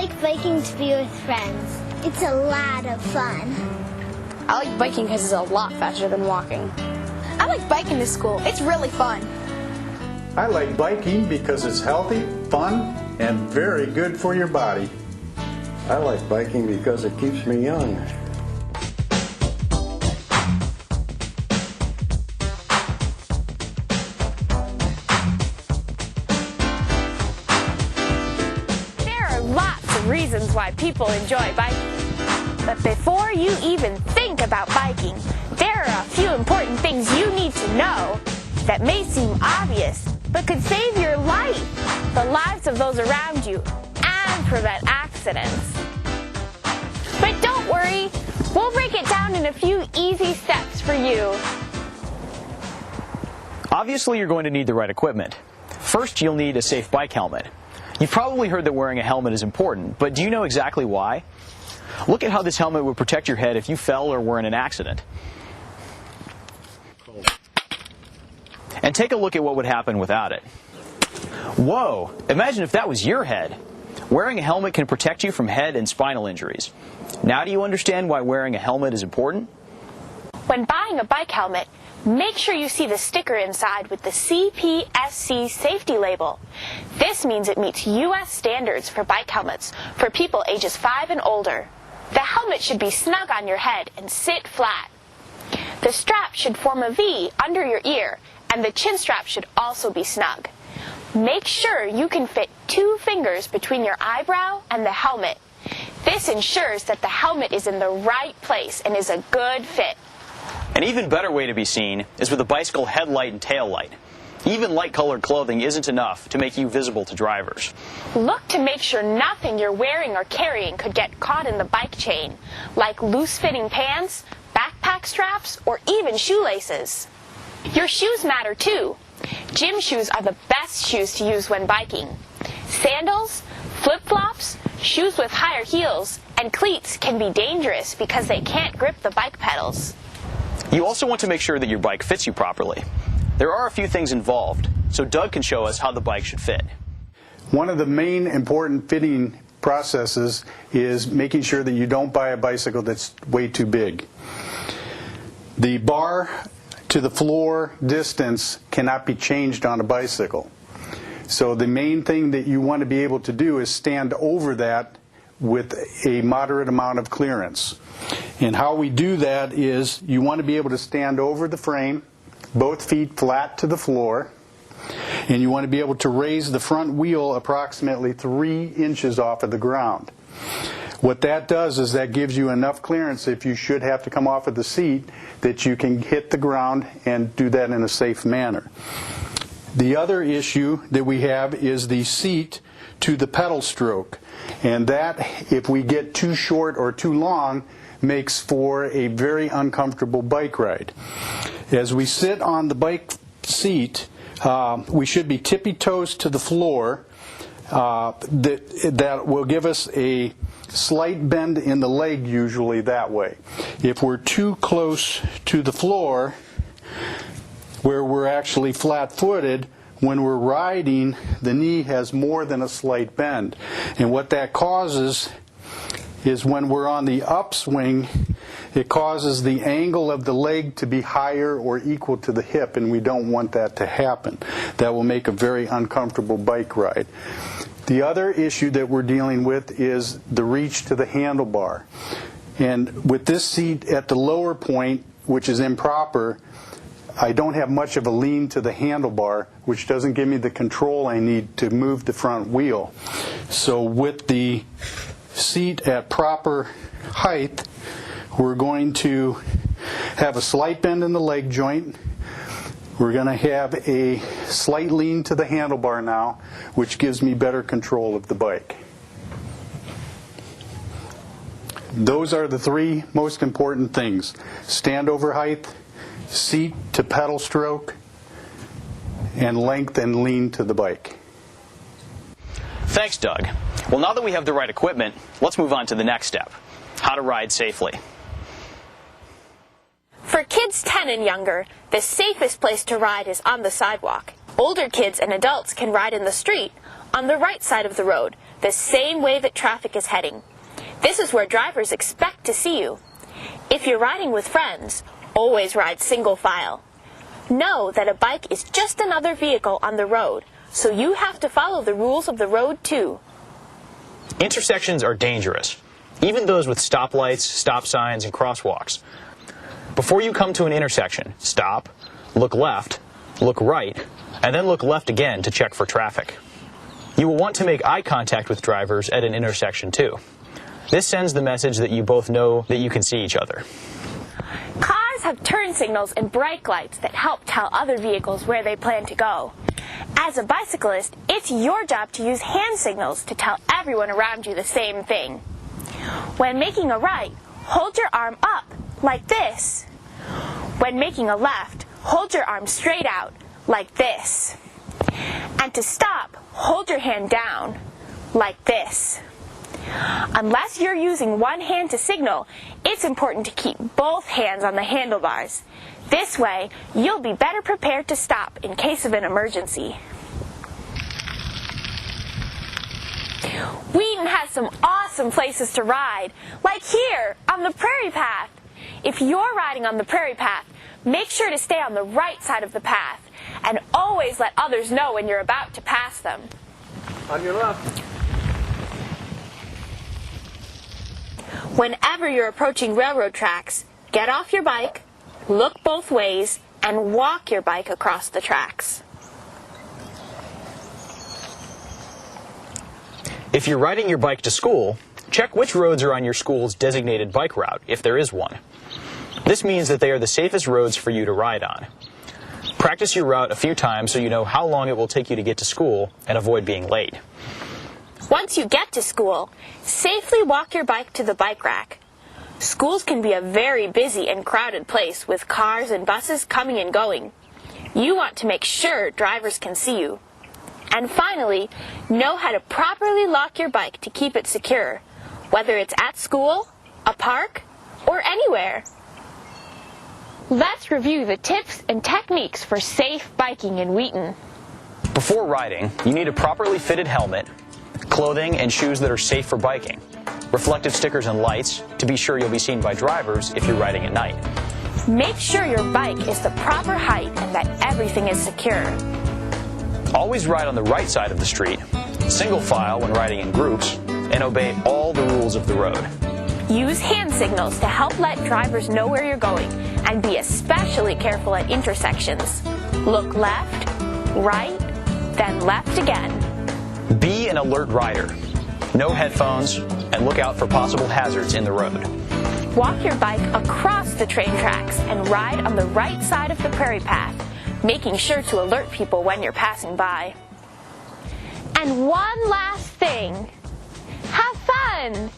like biking to be with friends. It's a lot of fun. I like biking because it's a lot faster than walking. I like biking to school. It's really fun. I like biking because it's healthy, fun, and very good for your body. I like biking because it keeps me young. There are lots of reasons why people enjoy biking. But before you even think about biking, there are a few important things you need to know that may seem obvious, but could save your life, the lives of those around you, and prevent accidents. But don't worry, we'll break it down in a few easy steps for you. Obviously, you're going to need the right equipment. First, you'll need a safe bike helmet. You've probably heard that wearing a helmet is important, but do you know exactly why? Look at how this helmet would protect your head if you fell or were in an accident. And take a look at what would happen without it. Whoa! Imagine if that was your head. Wearing a helmet can protect you from head and spinal injuries. Now do you understand why wearing a helmet is important? When buying a bike helmet, make sure you see the sticker inside with the CPSC safety label. This means it meets U.S. standards for bike helmets for people ages 5 and older. The helmet should be snug on your head and sit flat. The strap should form a V under your ear, and the chin strap should also be snug. Make sure you can fit 2 fingers between your eyebrow and the helmet. This ensures that the helmet is in the right place and is a good fit. An even better way to be seen is with a bicycle headlight and tail light. Even light-colored clothing isn't enough to make you visible to drivers. Look to make sure nothing you're wearing or carrying could get caught in the bike chain, like loose-fitting pants, backpack straps, or even shoelaces. Your shoes matter too. Gym shoes are the best shoes to use when biking. Sandals, flip-flops, shoes with higher heels, and cleats can be dangerous because they can't grip the bike pedals. You also want to make sure that your bike fits you properly. There are a few things involved, so Doug can show us how the bike should fit. One of the main important fitting processes is making sure that you don't buy a bicycle that's way too big. The bar to the floor distance cannot be changed on a bicycle. So the main thing that you want to be able to do is stand over that with a moderate amount of clearance. And how we do that is you want to be able to stand over the frame, both feet flat to the floor, and you want to be able to raise the front wheel approximately 3 inches off of the ground. What that does is that gives you enough clearance if you should have to come off of the seat that you can hit the ground and do that in a safe manner. The other issue that we have is the seat to the pedal stroke, and that, if we get too short or too long, makes for a very uncomfortable bike ride. As we sit on the bike seat, we should be tippy-toes to the floor. That will give us a slight bend in the leg, usually that way. If we're too close to the floor, where we're actually flat-footed, when we're riding, the knee has more than a slight bend. And what that causes is when we're on the upswing, it causes the angle of the leg to be higher or equal to the hip, and we don't want that to happen. That will make a very uncomfortable bike ride. The other issue that we're dealing with is the reach to the handlebar. And with this seat at the lower point, which is improper, I don't have much of a lean to the handlebar, which doesn't give me the control I need to move the front wheel. So with the seat at proper height, we're going to have a slight bend in the leg joint. We're going to have a slight lean to the handlebar now, which gives me better control of the bike. Those are the 3 most important things: standover height, seat to pedal stroke, and length and lean to the bike. Thanks, Doug. Well, now that we have the right equipment, let's move on to the next step: how to ride safely. For kids 10 and younger, the safest place to ride is on the sidewalk. Older kids and adults can ride in the street, on the right side of the road, the same way that traffic is heading. This is where drivers expect to see you. If you're riding with friends, always ride single file. Know that a bike is just another vehicle on the road, so you have to follow the rules of the road too. Intersections are dangerous, even those with stoplights, stop signs, and crosswalks. Before you come to an intersection, stop, look left, look right, and then look left again to check for traffic. You will want to make eye contact with drivers at an intersection too. This sends the message that you both know that you can see each other. Cars have turn signals and brake lights that help tell other vehicles where they plan to go. As a bicyclist, it's your job to use hand signals to tell everyone around you the same thing. When making a right, hold your arm up, like this. When making a left, hold your arm straight out, like this. And to stop, hold your hand down, like this. Unless you're using one hand to signal, it's important to keep both hands on the handlebars. This way, you'll be better prepared to stop in case of an emergency. Wheaton has some awesome places to ride, like here on the prairie path. If you're riding on the prairie path, make sure to stay on the right side of the path, and always let others know when you're about to pass them. On your left. Whenever you're approaching railroad tracks, get off your bike, look both ways, and walk your bike across the tracks. If you're riding your bike to school, check which roads are on your school's designated bike route, if there is one. This means that they are the safest roads for you to ride on. Practice your route a few times so you know how long it will take you to get to school and avoid being late. Once you get to school, safely walk your bike to the bike rack. Schools can be a very busy and crowded place with cars and buses coming and going. You want to make sure drivers can see you. And finally, know how to properly lock your bike to keep it secure, whether it's at school, a park, or anywhere. Let's review the tips and techniques for safe biking in Wheaton. Before riding, you need a properly fitted helmet, clothing and shoes that are safe for biking, reflective stickers and lights to be sure you'll be seen by drivers if you're riding at night. Make sure your bike is the proper height and that everything is secure. Always ride on the right side of the street, single file when riding in groups, and obey all the rules of the road. Use hand signals to help let drivers know where you're going, and be especially careful at intersections. Look left, right, then left again. Be an alert rider. No headphones, and look out for possible hazards in the road. Walk your bike across the train tracks and ride on the right side of the prairie path, making sure to alert people when you're passing by. And one last thing. Have fun!